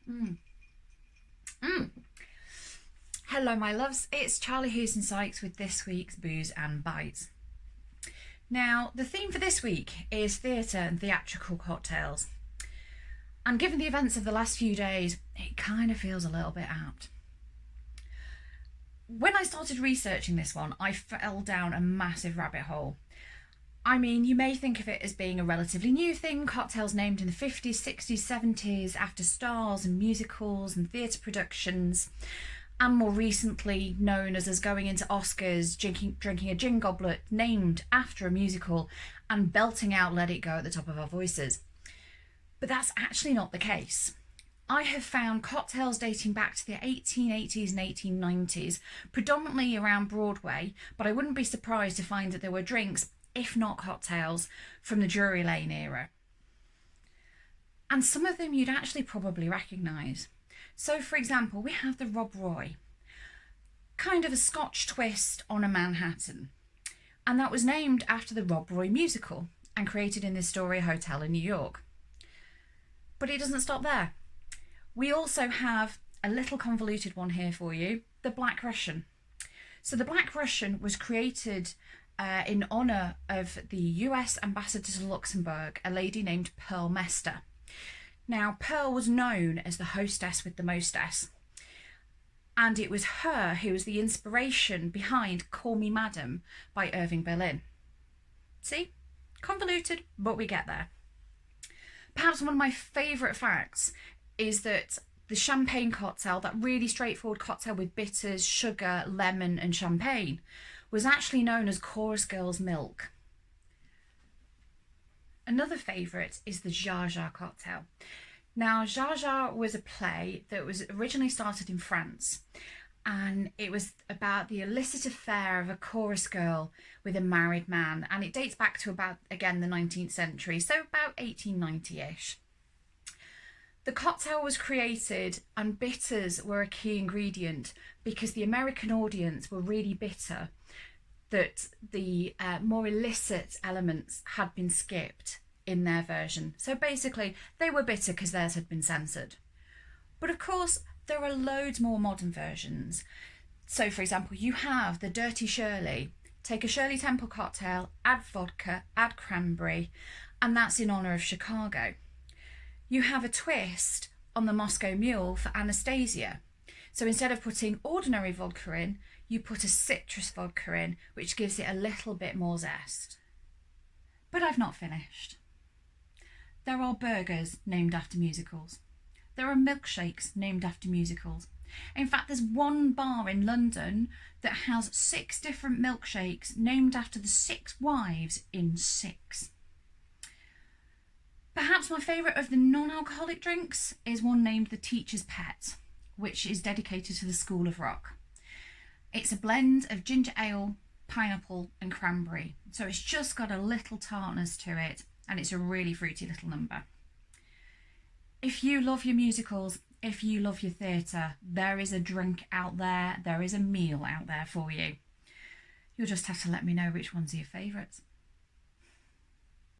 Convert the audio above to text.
Mm. Mm. Hello, my loves. It's Charlie Houston Sykes with this week's Booze and Bites. Now, the theme for this week is theatre and theatrical cocktails. And given the events of the last few days, it kind of feels a little bit apt. When I started researching this one, I fell down a massive rabbit hole. I mean, you may think of it as being a relatively new thing, cocktails named in the 50s, 60s, 70s, after stars and musicals and theatre productions, and more recently known as us going into Oscars, drinking a gin goblet named after a musical and belting out Let It Go at the top of our voices. But that's actually not the case. I have found cocktails dating back to the 1880s and 1890s, predominantly around Broadway, but I wouldn't be surprised to find that there were drinks, if not cocktails, from the Drury Lane era. And some of them you'd actually probably recognise. So, for example, we have the Rob Roy, kind of a Scotch twist on a Manhattan. And that was named after the Rob Roy musical and created in the Astoria Hotel in New York. But it doesn't stop there. We also have a little convoluted one here for you, the Black Russian. So the Black Russian was created in honour of the US ambassador to Luxembourg, a lady named Pearl Mester. Now, Pearl was known as the hostess with the mostess, and it was her who was the inspiration behind Call Me Madam by Irving Berlin. See? Convoluted, but we get there. Perhaps one of my favourite facts is that the champagne cocktail, that really straightforward cocktail with bitters, sugar, lemon and champagne, was actually known as Chorus Girls Milk. Another favourite is the Jar Jar cocktail. Now, Jar Jar was a play that was originally started in France, and it was about the illicit affair of a chorus girl with a married man, and it dates back to about, again, the 19th century, so about 1890-ish. The cocktail was created and bitters were a key ingredient because the American audience were really bitter that the more illicit elements had been skipped in their version. So basically, they were bitter because theirs had been censored. But of course, there are loads more modern versions. So for example, you have the Dirty Shirley. Take a Shirley Temple cocktail, add vodka, add cranberry, and that's in honour of Chicago. You have a twist on the Moscow Mule for Anastasia. So instead of putting ordinary vodka in, you put a citrus vodka in, which gives it a little bit more zest. But I've not finished. There are burgers named after musicals. There are milkshakes named after musicals. In fact, there's one bar in London that has 6 different milkshakes named after the 6 wives in 6. Perhaps my favourite of the non-alcoholic drinks is one named the Teacher's Pet, which is dedicated to the School of Rock. It's a blend of ginger ale, pineapple and cranberry, so it's just got a little tartness to it, and it's a really fruity little number. If you love your musicals, if you love your theatre, there is a drink out there is a meal out there for you. You'll just have to let me know which ones are your favourites.